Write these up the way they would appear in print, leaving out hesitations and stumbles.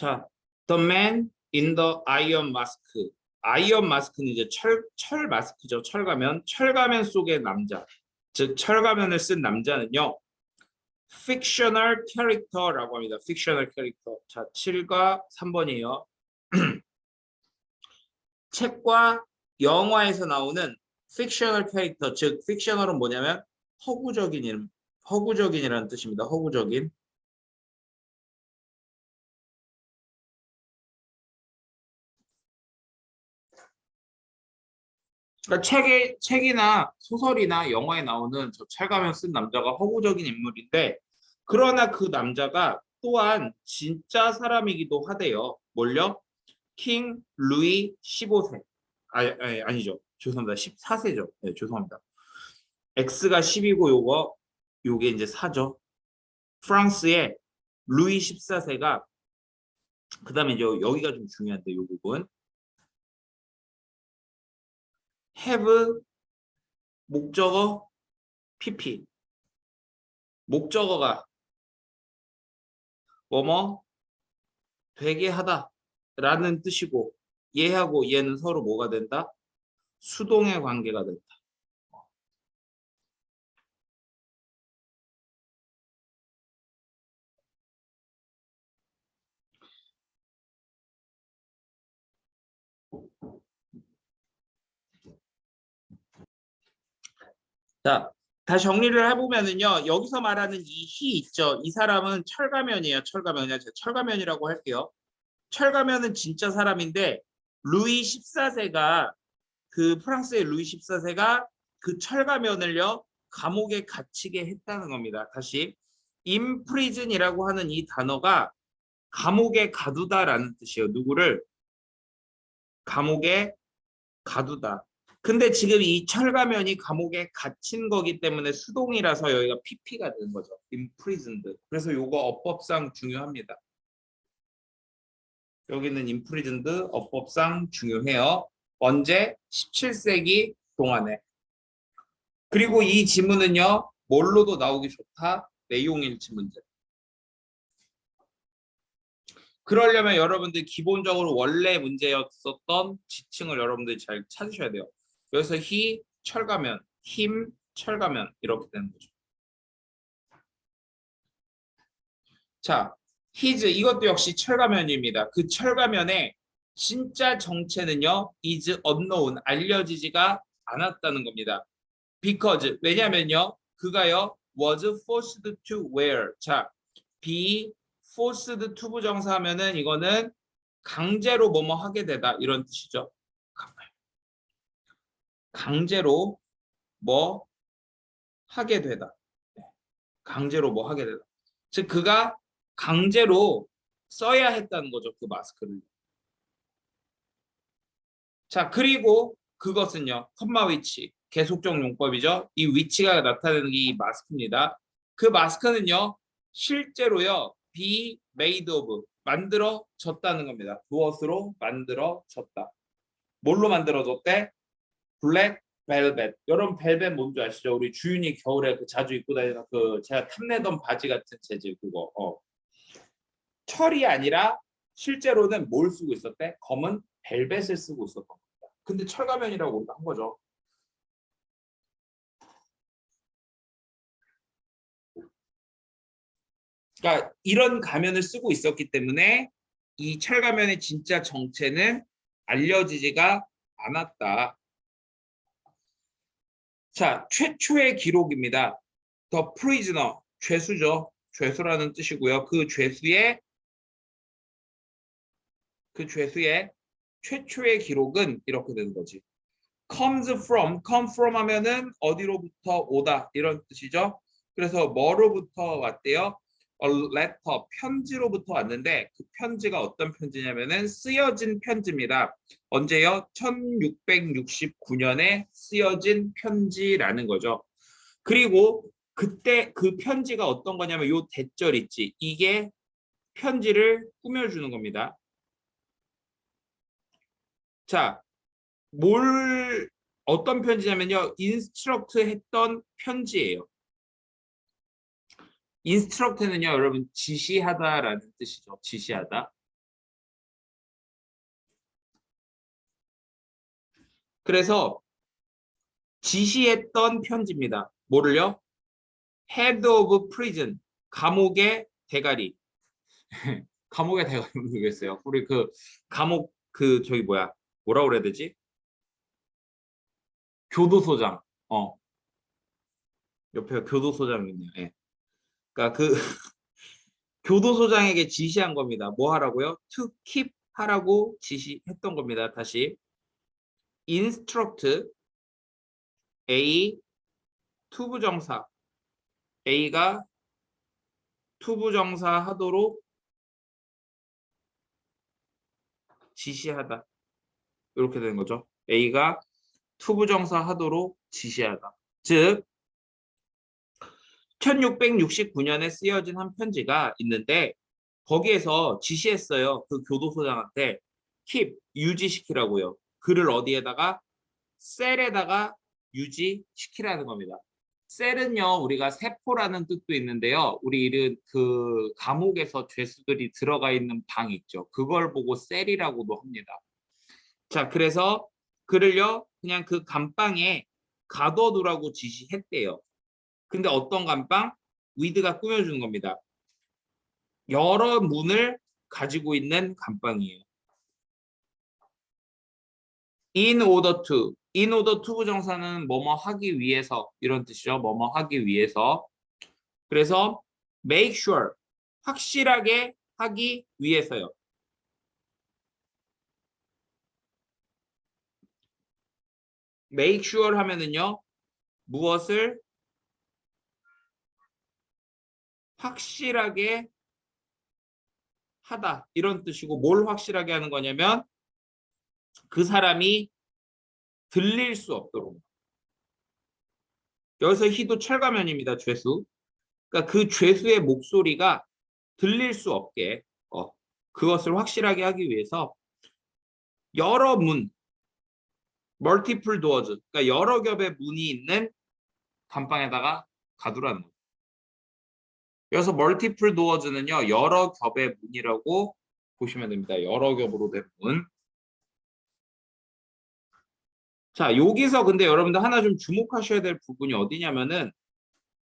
자, The man in the iron mask. 아이언 마스크는 이제 철 마스크죠. 철가면. 철가면 속의 남자. 즉 철가면을 쓴 남자는요. fictional character라고 합니다. fictional character. 자, 7과 3번이에요. 책과 영화에서 나오는 fictional character, 즉 fictional은 뭐냐면 허구적인이라는 뜻입니다. 허구적인. 그러니까 책이나 소설이나 영화에 나오는 저 철가면 쓴 남자가 허구적인 인물인데, 그러나 그 남자가 또한 진짜 사람이기도 하대요. 뭘요? 킹 루이 15세. 아니죠. 죄송합니다. 14세죠. 네, 죄송합니다. X가 10이고 요게 이제 4죠. 프랑스의 루이 14세가, 그다음에 이제 여기가 좀 중요한데 요 부분. have 목적어 PP. 목적어가 뭐뭐 되게 하다라는 뜻이고, 얘하고 얘는 서로 뭐가 된다? 수동의 관계가 된다. 자, 다시 정리를 해보면은요, 여기서 말하는 이 희 있죠? 이 사람은 철가면이에요. 철가면. 그냥 제가 철가면이라고 할게요. 철가면은 진짜 사람인데, 루이 14세가, 그 프랑스의 루이 14세가 그 철가면을요, 감옥에 갇히게 했다는 겁니다. 다시, imprison이라고 하는 이 단어가 감옥에 가두다라는 뜻이에요. 누구를? 감옥에 가두다. 근데 지금 이 철가면이 감옥에 갇힌 거기 때문에 수동이라서 여기가 PP가 되는 거죠. imprisoned. 그래서 요거 어법상 중요합니다. 여기는 imprisoned 어법상 중요해요. 언제? 17세기 동안에. 그리고 이 지문은요, 뭘로도 나오기 좋다? 내용일치 문제. 그러려면 여러분들 기본적으로 원래 문제였었던 지칭을 여러분들이 잘 찾으셔야 돼요. 여기서 히, 철가면, 힘, 철가면 이렇게 되는 거죠. 자, his 이것도 역시 철가면입니다. 그 철가면의 진짜 정체는요, is unknown, 알려지지가 않았다는 겁니다. because, 왜냐면요, 그가요, was forced to wear. 자, be forced to 부정사 하면은 이거는 강제로 뭐뭐 하게 되다 이런 뜻이죠. 강제로 뭐 하게 되다. 강제로 뭐 하게 되다. 즉 그가 강제로 써야 했다는 거죠. 그 마스크를. 자, 그리고 그것은요. 컴마 위치. 계속적 용법이죠. 이 위치가 나타내는 게 이 마스크입니다. 그 마스크는요. 실제로요. be made of. 만들어졌다는 겁니다. 무엇으로 만들어졌다. 뭘로 만들어졌대? 블랙 벨벳. 여러분 벨벳 뭔지 아시죠? 우리 주윤이 겨울에 그 자주 입고 다니는 그 제가 탐내던 바지 같은 재질 그거. 철이 아니라 실제로는 뭘 쓰고 있었대? 검은 벨벳을 쓰고 있었던 겁니다. 근데 철가면이라고 한 거죠. 그러니까 이런 가면을 쓰고 있었기 때문에 이 철가면의 진짜 정체는 알려지지가 않았다. 자, 최초의 기록입니다. The prisoner, 죄수죠. 죄수라는 뜻이고요. 그 죄수의 최초의 기록은 이렇게 되는 거지. come from 하면은 어디로부터 오다 이런 뜻이죠. 그래서 뭐로부터 왔대요? A letter, 편지로부터 왔는데 그 편지가 어떤 편지냐면은 쓰여진 편지입니다. 언제요? 1669년에 쓰여진 편지라는 거죠. 그리고 그때 그 편지가 어떤 거냐면 요 대절 있지. 이게 편지를 꾸며주는 겁니다. 자, 어떤 편지냐면요. 인스트럭트 했던 편지예요. 인스트럭트는요, 여러분 지시하다라는 뜻이죠. 지시하다. 그래서 지시했던 편지입니다. 뭐를요? Head of Prison, 감옥의 대가리. 감옥의 대가리 모르겠어요. 우리 그 감옥 그 저기 뭐라 그래야 되지? 교도소장. 옆에 교도소장이 있네요. 예. 그러니까 그 교도소장에게 지시한 겁니다. 뭐 하라고요? To keep 하라고 지시했던 겁니다. 다시 instruct A 투부정사 A가 투부정사 하도록 지시하다. 이렇게 되는 거죠. A가 투부정사 하도록 지시하다. 즉 1669년에 쓰여진 한 편지가 있는데 거기에서 지시했어요. 그 교도소장한테 keep, 유지시키라고요. 그를 어디에다가? 셀에다가 유지시키라는 겁니다. 셀은요, 우리가 세포라는 뜻도 있는데요. 우리 그 감옥에서 죄수들이 들어가 있는 방 있죠. 그걸 보고 셀이라고도 합니다. 자, 그래서 그를요, 그냥 그 감방에 가둬두라고 지시했대요. 근데 어떤 감방? 위드가 꾸며주는 겁니다. 여러 문을 가지고 있는 감방이에요. In order to. In order to 부정사는 뭐뭐 하기 위해서 이런 뜻이죠. 뭐뭐 하기 위해서. 그래서 make sure. 확실하게 하기 위해서요. make sure 하면은요. 무엇을 확실하게 하다 이런 뜻이고 뭘 확실하게 하는 거냐면 그 사람이 들릴 수 없도록. 여기서 희도 철가면입니다. 죄수. 그러니까 그 죄수의 목소리가 들릴 수 없게 그것을 확실하게 하기 위해서 여러 문, multiple doors, 그러니까 여러 겹의 문이 있는 감방에다가 가두라는 거예요. 그래서 multiple doors는요, 여러 겹의 문이라고 보시면 됩니다. 여러 겹으로 된 문. 자, 여기서 근데 여러분들 하나 좀 주목하셔야 될 부분이 어디냐면은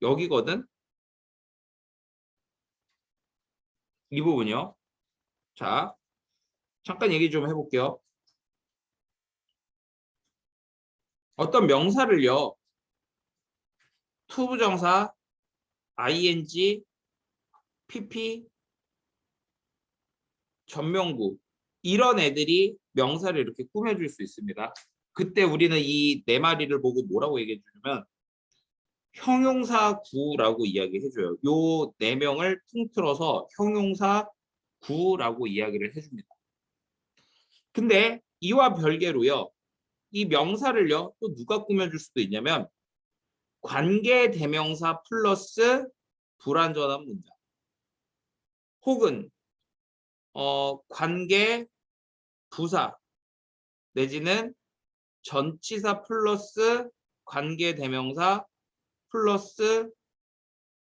여기거든. 이 부분이요. 자, 잠깐 얘기 좀 해볼게요. 어떤 명사를요, 투부정사, ing, pp, 전명구 이런 애들이 명사를 이렇게 꾸며줄 수 있습니다. 그때 우리는 이 네 마리를 보고 뭐라고 얘기해 주냐면 형용사 구라고 이야기해줘요. 요 네 명을 통틀어서 형용사 구라고 이야기를 해줍니다. 근데 이와 별개로요. 이 명사를요. 또 누가 꾸며줄 수도 있냐면 관계 대명사 플러스 불완전한 문장 혹은 관계 부사 내지는 전치사 플러스 관계 대명사 플러스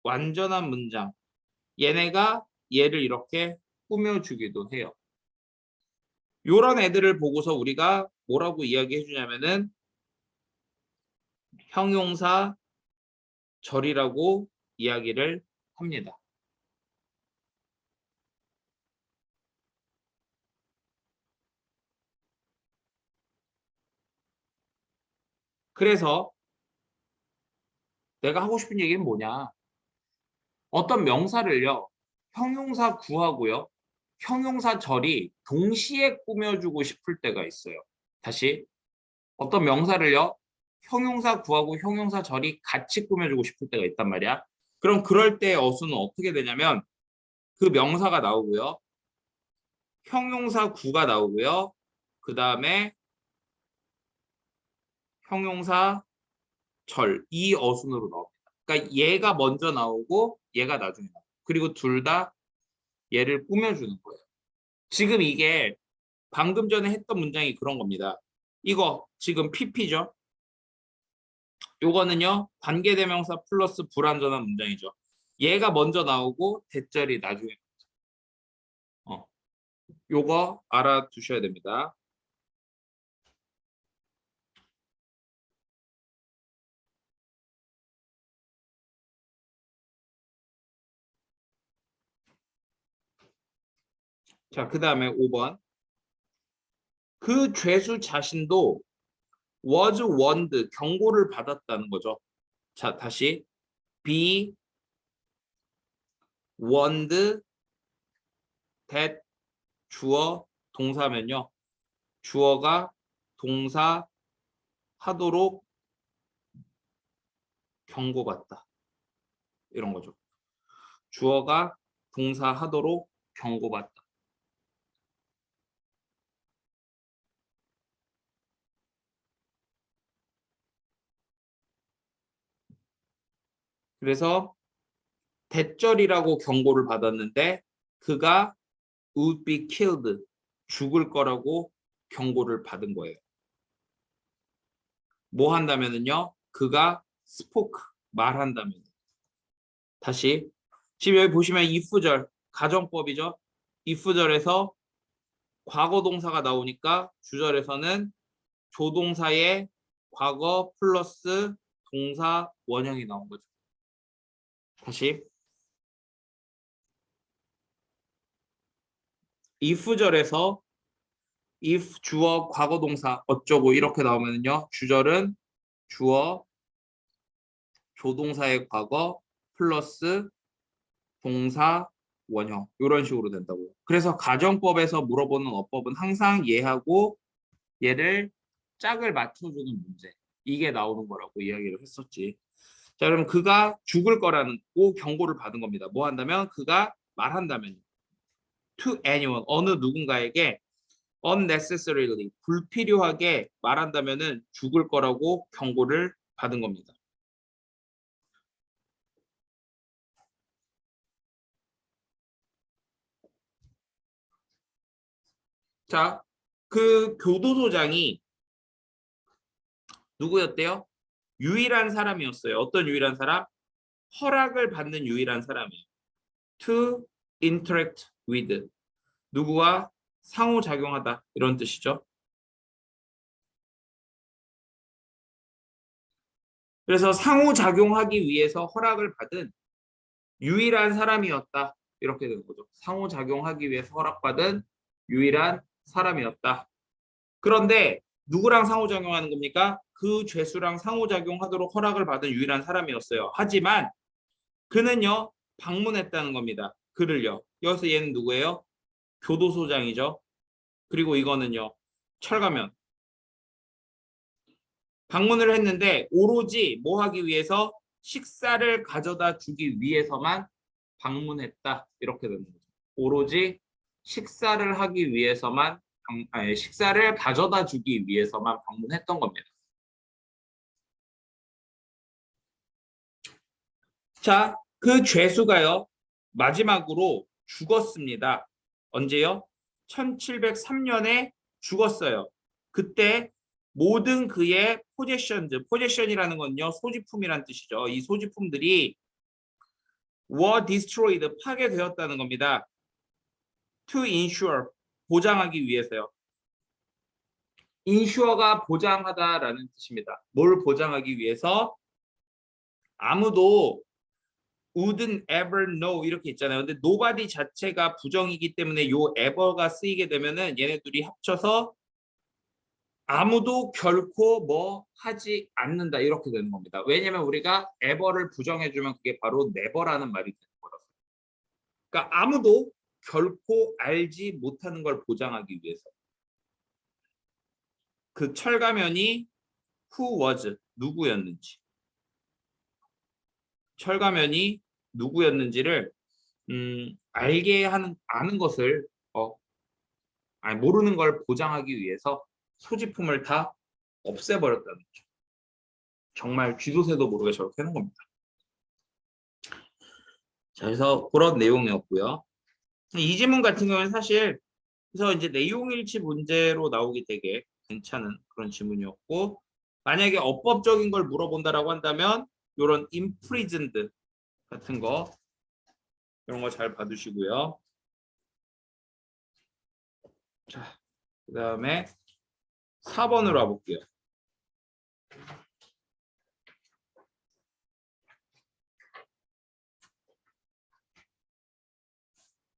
완전한 문장 얘네가 얘를 이렇게 꾸며주기도 해요. 요런 애들을 보고서 우리가 뭐라고 이야기해 주냐면은 형용사 절이라고 이야기를 합니다. 그래서 내가 하고 싶은 얘기는 뭐냐? 어떤 명사를요. 형용사 구하고요. 형용사 절이 동시에 꾸며주고 싶을 때가 있어요. 다시 어떤 명사를요. 형용사 구하고 형용사 절이 같이 꾸며주고 싶을 때가 있단 말이야. 그럼 그럴 때 어수는 어떻게 되냐면 그 명사가 나오고요. 형용사 구가 나오고요. 그 다음에 형용사 절, 이 어순으로 나옵니다. 그러니까 얘가 먼저 나오고 얘가 나중에 나오고 그리고 둘 다 얘를 꾸며주는 거예요. 지금 이게 방금 전에 했던 문장이 그런 겁니다. 이거 지금 PP죠? 요거는요. 관계대명사 플러스 불완전한 문장이죠. 얘가 먼저 나오고 대절이 나중에 요거 알아두셔야 됩니다. 자, 그 다음에 5번. 그 죄수 자신도 was warned, 경고를 받았다는 거죠. 자, 다시 be warned that 주어 동사면요. 주어가 동사 하도록 경고받다. 이런 거죠. 주어가 동사 하도록 경고받다. 그래서 대절이라고 경고를 받았는데 그가 would be killed, 죽을 거라고 경고를 받은 거예요. 뭐 한다면은요. 그가 spoke, 말한다면. 다시 지금 여기 보시면 if절, 가정법이죠. if절에서 과거 동사가 나오니까 주절에서는 조동사의 과거 플러스 동사 원형이 나온 거죠. 다시 if절에서 if 주어 과거 동사 어쩌고 이렇게 나오면요. 주절은 주어 조동사의 과거 플러스 동사 원형 이런 식으로 된다고요. 그래서 가정법에서 물어보는 어법은 항상 얘하고 얘를 짝을 맞춰주는 문제, 이게 나오는 거라고 이야기를 했었지. 자, 그럼 그가 죽을 거라는 고 경고를 받은 겁니다. 뭐 한다면 그가 말한다면 to anyone, 어느 누군가에게 unnecessarily, 불필요하게 말한다면은 죽을 거라고 경고를 받은 겁니다. 자, 그 교도소장이 누구였대요? 유일한 사람이었어요. 어떤 유일한 사람? 허락을 받는 유일한 사람이에요. To interact with, 누구와 상호작용하다, 이런 뜻이죠. 그래서 상호작용하기 위해서 허락을 받은 유일한 사람이었다, 이렇게 되는 거죠. 상호작용하기 위해서 허락받은 유일한 사람이었다. 그런데 누구랑 상호작용하는 겁니까? 그 죄수랑 상호작용하도록 허락을 받은 유일한 사람이었어요. 하지만 그는요, 방문했다는 겁니다. 그를요. 여기서 얘는 누구예요? 교도소장이죠. 그리고 이거는요, 철가면. 방문을 했는데 오로지 뭐 하기 위해서? 식사를 가져다 주기 위해서만 방문했다, 이렇게 되는 거죠. 오로지 식사를 하기 위해서만 식사를 가져다 주기 위해서만 방문했던 겁니다. 자, 그 죄수가요, 마지막으로 죽었습니다. 언제요? 1703년에 죽었어요. 그때 모든 그의 포제션즈, 포제션이라는 건요, 소지품이란 뜻이죠. 이 소지품들이 were destroyed, 파괴되었다는 겁니다. to ensure, 보장하기 위해서요. insure가 보장하다라는 뜻입니다. 뭘 보장하기 위해서? 아무도 wouldn't ever know 이렇게 있잖아요. 근데 nobody 자체가 부정이기 때문에 요 ever가 쓰이게 되면은 얘네 둘이 합쳐서 아무도 결코 뭐 하지 않는다, 이렇게 되는 겁니다. 왜냐면 우리가 ever를 부정해주면 그게 바로 never라는 말이 되는 거라서. 그러니까 아무도 결코 알지 못하는 걸 보장하기 위해서. 그 철가면이 who was, 누구였는지. 철가면이 누구였는지를 알게 하는, 아는 것을 모르는 걸 보장하기 위해서 소지품을 다 없애버렸다는 거죠. 정말 쥐도새도 모르게 저렇게 하는 겁니다. 자, 그래서 그런 내용이었고요. 이 지문 같은 경우는 사실 그래서 이제 내용일치 문제로 나오기 되게 괜찮은 그런 지문이었고, 만약에 어법적인 걸 물어본다라고 한다면 이런 imprisoned 같은 거, 이런 거 잘 봐두시고요. 자, 그 다음에 4번으로 와볼게요.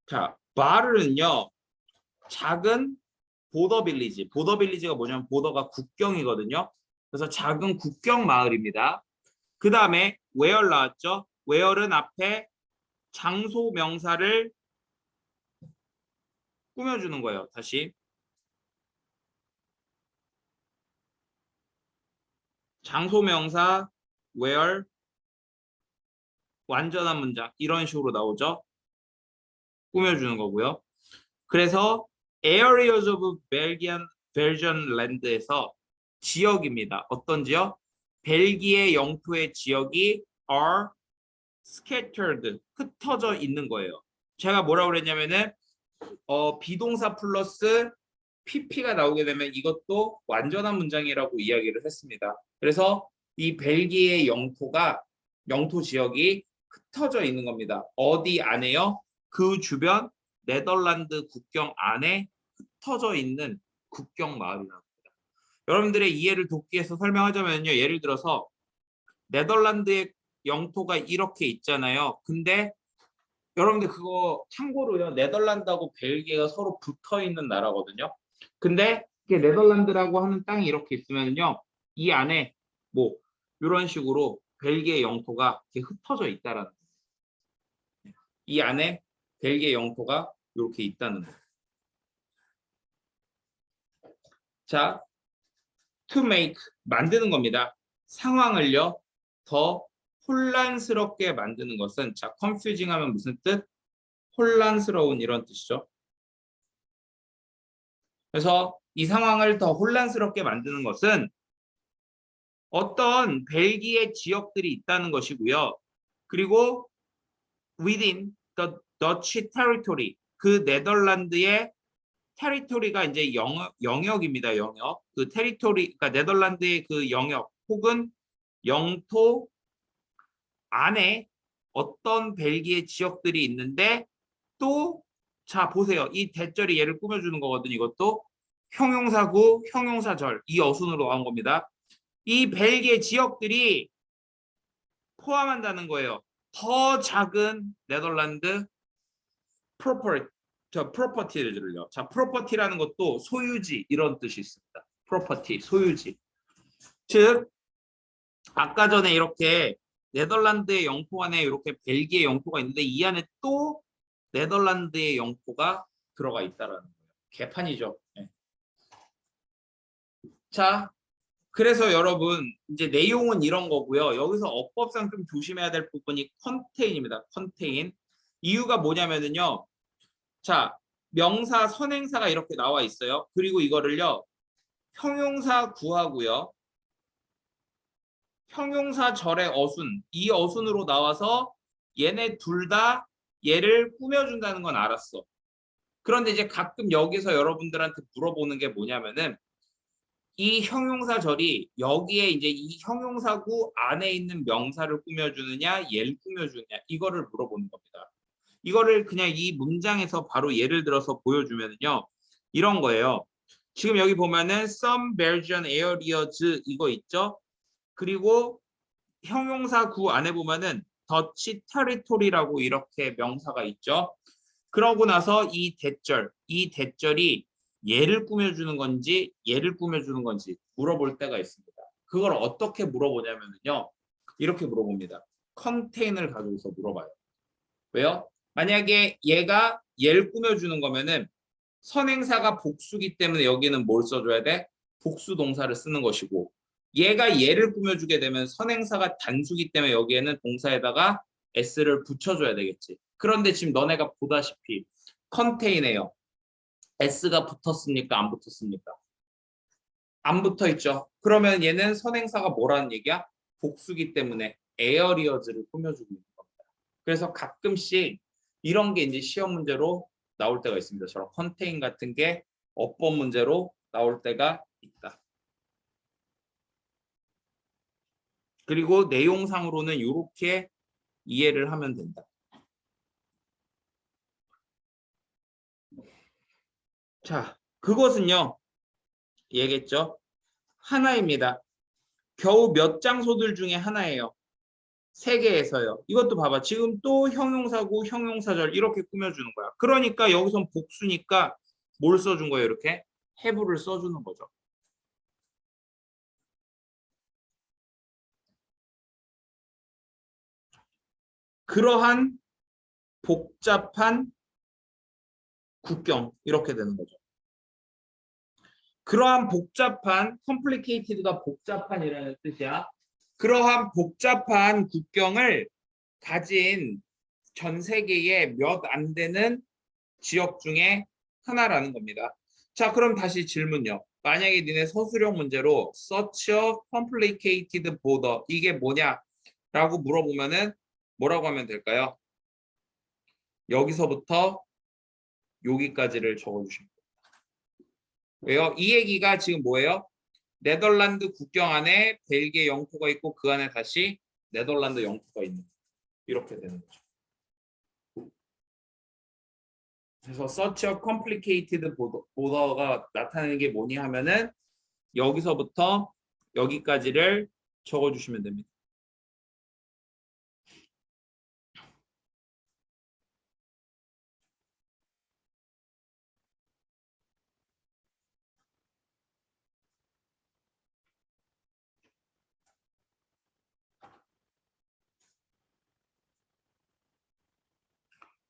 자, 말은요, 작은 보더 빌리지. 보더 빌리지가 뭐냐면 보더가 국경이거든요. 그래서 작은 국경 마을입니다. 그 다음에 where 나왔죠. where은 앞에 장소 명사를 꾸며주는 거예요. 다시 장소 명사 where 완전한 문장 이런 식으로 나오죠. 꾸며주는 거고요. 그래서 areas of Belgian land에서 지역입니다. 어떤 지역? 벨기에 영토의 지역이 are scattered, 흩어져 있는 거예요. 제가 뭐라고 그랬냐면은 비동사 플러스 pp가 나오게 되면 이것도 완전한 문장이라고 이야기를 했습니다. 그래서 이 벨기에 영토 지역이 흩어져 있는 겁니다. 어디 안에요? 그 주변 네덜란드 국경 안에 흩어져 있는 국경 마을이라고 합니다. 여러분들의 이해를 돕기 위해서 설명하자면요. 예를 들어서 네덜란드의 영토가 이렇게 있잖아요. 근데 여러분들 그거 참고로요. 네덜란드하고 벨기에가 서로 붙어 있는 나라거든요. 근데 이게 네덜란드라고 하는 땅이 이렇게 있으면요. 이 안에 뭐 이런 식으로 벨기에 영토가 이렇게 흩어져 있다라는 거예요. 이 안에 벨기에 영토가 이렇게 있다는 거예요. 자, to make 만드는 겁니다. 상황을요. 더 혼란스럽게 만드는 것은 자, confusing 하면 무슨 뜻? 혼란스러운 이런 뜻이죠. 그래서 이 상황을 더 혼란스럽게 만드는 것은 어떤 벨기에 지역들이 있다는 것이고요. 그리고 within the Dutch territory, 그 네덜란드의 테리토리가 이제 영역입니다. 영역. 그 테리토리, 그러니까 네덜란드의 그 영역 혹은 영토 안에 어떤 벨기에 지역들이 있는데 또 자 보세요. 이 대절이 얘를 꾸며주는 거거든요. 이것도 형용사구, 형용사절 이 어순으로 나온 겁니다. 이 벨기에 지역들이 포함한다는 거예요. 더 작은 네덜란드 프로퍼티를요. 자, 프로퍼티라는 것도 소유지 이런 뜻이 있습니다. 프로퍼티, 소유지. 즉 아까 전에 이렇게 네덜란드의 영토 안에 이렇게 벨기에 영토가 있는데 이 안에 또 네덜란드의 영토가 들어가 있다라는 거예요. 개판이죠. 네. 자, 그래서 여러분 이제 내용은 이런 거고요. 여기서 어법상 좀 조심해야 될 부분이 컨테인입니다. 컨테인. 이유가 뭐냐면은요. 자, 명사, 선행사가 이렇게 나와 있어요. 그리고 이거를요. 형용사 구하고요. 형용사 절의 어순, 이 어순으로 나와서 얘네 둘 다 얘를 꾸며준다는 건 알았어. 그런데 이제 가끔 여기서 여러분들한테 물어보는 게 뭐냐면은 이 형용사절이 여기에 이제 이 형용사구 안에 있는 명사를 꾸며주느냐 얘를 꾸며주느냐 이거를 물어보는 겁니다. 이거를 그냥 이 문장에서 바로 예를 들어서 보여주면요. 이런 거예요. 지금 여기 보면은 some Belgian areas 이거 있죠. 그리고 형용사 구 안에 보면은 Dutch territory라고 이렇게 명사가 있죠. 그러고 나서 이 대절이 얘를 꾸며주는 건지 얘를 꾸며주는 건지 물어볼 때가 있습니다. 그걸 어떻게 물어보냐면요. 이렇게 물어봅니다. 컨테인을 가지고서 물어봐요. 왜요? 만약에 얘가 얘를 꾸며주는 거면은 선행사가 복수기 때문에 여기는 뭘 써줘야 돼? 복수 동사를 쓰는 것이고 얘가 얘를 꾸며주게 되면 선행사가 단수기 때문에 여기에는 동사에다가 s를 붙여줘야 되겠지. 그런데 지금 너네가 보다시피 컨테이너예요. s가 붙었습니까? 안 붙었습니까? 안 붙어 있죠. 그러면 얘는 선행사가 뭐라는 얘기야? 복수기 때문에 에어리어즈를 꾸며주고 있는 겁니다. 그래서 가끔씩 이런 게 이제 시험 문제로 나올 때가 있습니다. 저런 컨테인 같은 게 어법 문제로 나올 때가 있다. 그리고 내용상으로는 이렇게 이해를 하면 된다. 자, 그것은요. 얘기했죠. 하나입니다. 겨우 몇 장소들 중에 하나예요. 3개에서요. 이것도 봐봐. 지금 또 형용사고 형용사절 이렇게 꾸며주는 거야. 그러니까 여기선 복수니까 뭘 써준 거예요? 이렇게 have를 써주는 거죠. 그러한 복잡한 국경 이렇게 되는 거죠. 그러한 복잡한 complicated가 복잡한이라는 뜻이야. 그러한 복잡한 국경을 가진 전 세계에 몇 안 되는 지역 중에 하나라는 겁니다. 자, 그럼 다시 질문요. 만약에 니네 서술형 문제로 such a complicated border 이게 뭐냐라고 물어보면은 뭐라고 하면 될까요? 여기서부터 여기까지를 적어주시면 돼요. 왜요? 이 얘기가 지금 뭐예요? 네덜란드 국경 안에 벨기에 영토가 있고 그 안에 다시 네덜란드 영토가 있는 이렇게 되는 거죠. 그래서 such a complicated border가 나타내는 게 뭐니 하면은 여기서부터 여기까지를 적어주시면 됩니다.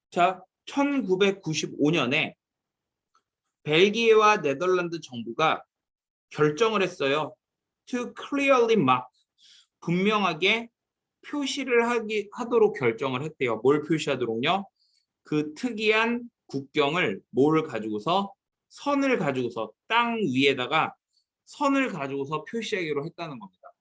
자, 1995년에 벨기에와 네덜란드 정부가 결정을 했어요. To clearly mark, 분명하게 표시를 하도록 결정을 했대요. 뭘 표시하도록요? 그 특이한 국경을 뭘 가지고서 선을 가지고서 땅 위에다가 선을 가지고서 표시하기로 했다는 겁니다.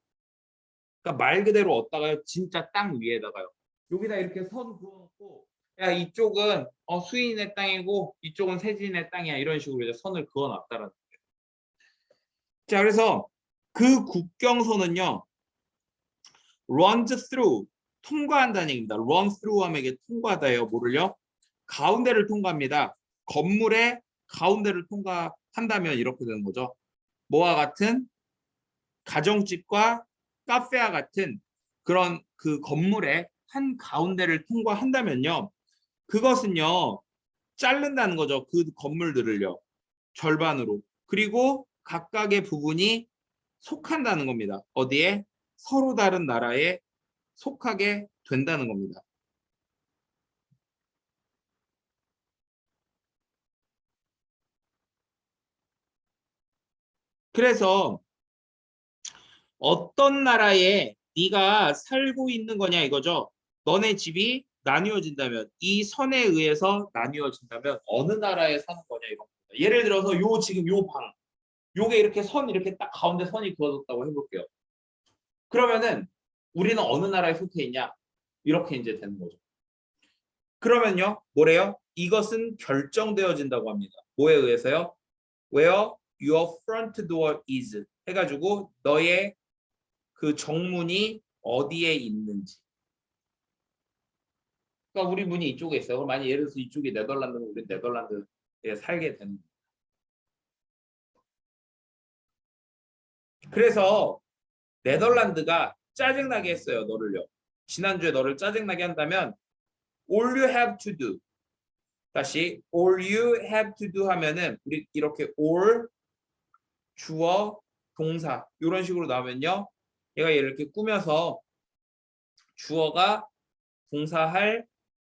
그러니까 말 그대로 어디다가요? 진짜 땅 위에다가요. 여기다 이렇게 선 그어놓고 야 이쪽은 수인의 땅이고 이쪽은 세진의 땅이야 이런 식으로 이제 선을 그어놨다라는 거예요. 자 그래서 그 국경선은요 runs through 통과한다는 얘기입니다. run through 하면 이게 통과하다예요. 뭐를요? 가운데를 통과합니다. 건물의 가운데를 통과한다면 이렇게 되는 거죠. 뭐와 같은 가정집과 카페와 같은 그런 그 건물의 한 가운데를 통과한다면요. 그것은요. 자른다는 거죠. 그 건물들을요. 절반으로. 그리고 각각의 부분이 속한다는 겁니다. 어디에? 서로 다른 나라에 속하게 된다는 겁니다. 그래서 어떤 나라에 네가 살고 있는 거냐 이거죠. 너네 집이 나뉘어진다면 이 선에 의해서 나뉘어진다면 어느 나라에 사는 거냐 이겁니다. 예를 들어서 요 지금 요 방 요게 이렇게 선 이렇게 딱 가운데 선이 그어졌다고 해볼게요. 그러면은 우리는 어느 나라에 속해 있냐 이렇게 이제 되는 거죠. 그러면요 뭐래요? 이것은 결정되어진다고 합니다. 뭐에 의해서요? Where your front door is 해가지고 너의 그 정문이 어디에 있는지. 그러니까 우리 문이 이쪽에 있어요. 그럼 만약 예를 들어서 이쪽이 네덜란드면 우리 네덜란드에 살게 되는 거예요. 그래서 네덜란드가 짜증나게 했어요. 너를요. 지난주에 너를 짜증나게 한다면 all you have to do 다시 all you have to do 하면은 우리 이렇게 all 주어 동사 이런 식으로 나오면요. 얘가 이렇게 꾸며서 주어가 동사할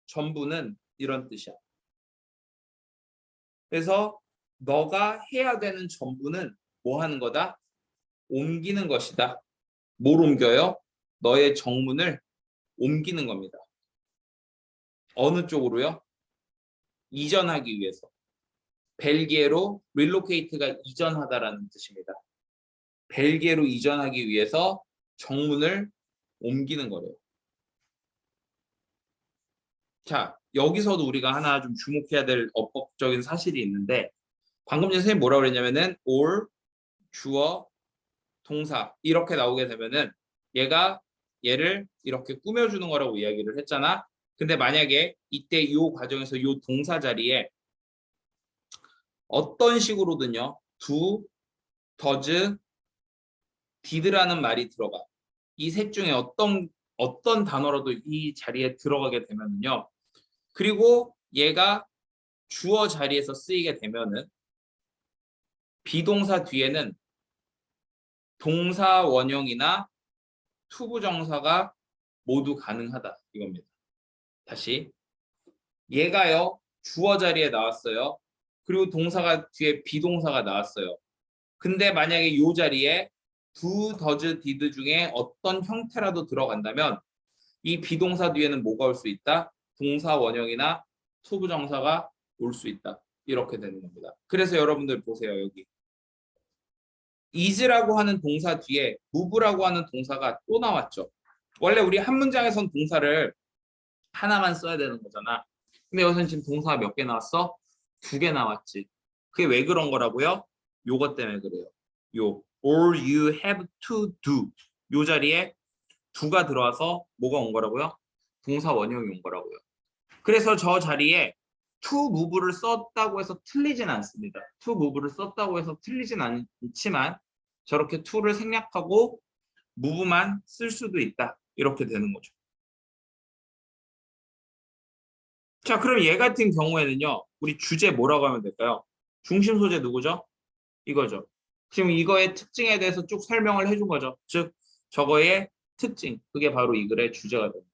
전부는 이런 뜻이야. 그래서 너가 해야 되는 전부는 뭐 하는 거다? 옮기는 것이다. 뭘 옮겨요? 너의 정문을 옮기는 겁니다. 어느 쪽으로요? 이전하기 위해서. 벨기에로 relocate가 이전하다라는 뜻입니다. 벨기에로 이전하기 위해서 정문을 옮기는 거래요. 자, 여기서도 우리가 하나 좀 주목해야 될 어법적인 사실이 있는데 방금 전에 선생님이 뭐라고 그랬냐면은 or, 주어, 동사 이렇게 나오게 되면은 얘를 이렇게 꾸며주는 거라고 이야기를 했잖아. 근데 만약에 이때 이 과정에서 이 동사 자리에 어떤 식으로든요. do, does, did라는 말이 들어가. 이 셋 중에 어떤 단어라도 이 자리에 들어가게 되면요. 그리고 얘가 주어 자리에서 쓰이게 되면은 비동사 뒤에는 동사 원형이나 투부정사가 모두 가능하다 이겁니다. 다시 얘가요 주어 자리에 나왔어요. 그리고 동사가 뒤에 비동사가 나왔어요. 근데 만약에 이 자리에 do, does, did 중에 어떤 형태라도 들어간다면 이 비동사 뒤에는 뭐가 올 수 있다? 동사 원형이나 투부정사가 올 수 있다. 이렇게 되는 겁니다. 그래서 여러분들 보세요. 여기 is라고 하는 동사 뒤에 move라고 하는 동사가 또 나왔죠. 원래 우리 한 문장에선 동사를 하나만 써야 되는 거잖아. 근데 여기서는 지금 동사가 몇 개 나왔어? 2개 나왔지. 그게 왜 그런 거라고요? 요것 때문에 그래요. 요 or you have to do 요 자리에 do가 들어와서 뭐가 온 거라고요? 동사 원형이 온 거라고요. 그래서 저 자리에 to move를 썼다고 해서 틀리진 않습니다. to move를 썼다고 해서 틀리진 않지만 저렇게 to를 생략하고 move만 쓸 수도 있다. 이렇게 되는 거죠. 자, 그럼 얘 같은 경우에는요. 우리 주제 뭐라고 하면 될까요? 중심 소재 누구죠? 이거죠. 지금 이거의 특징에 대해서 쭉 설명을 해준 거죠. 즉 저거의 특징, 그게 바로 이 글의 주제가 됩니다.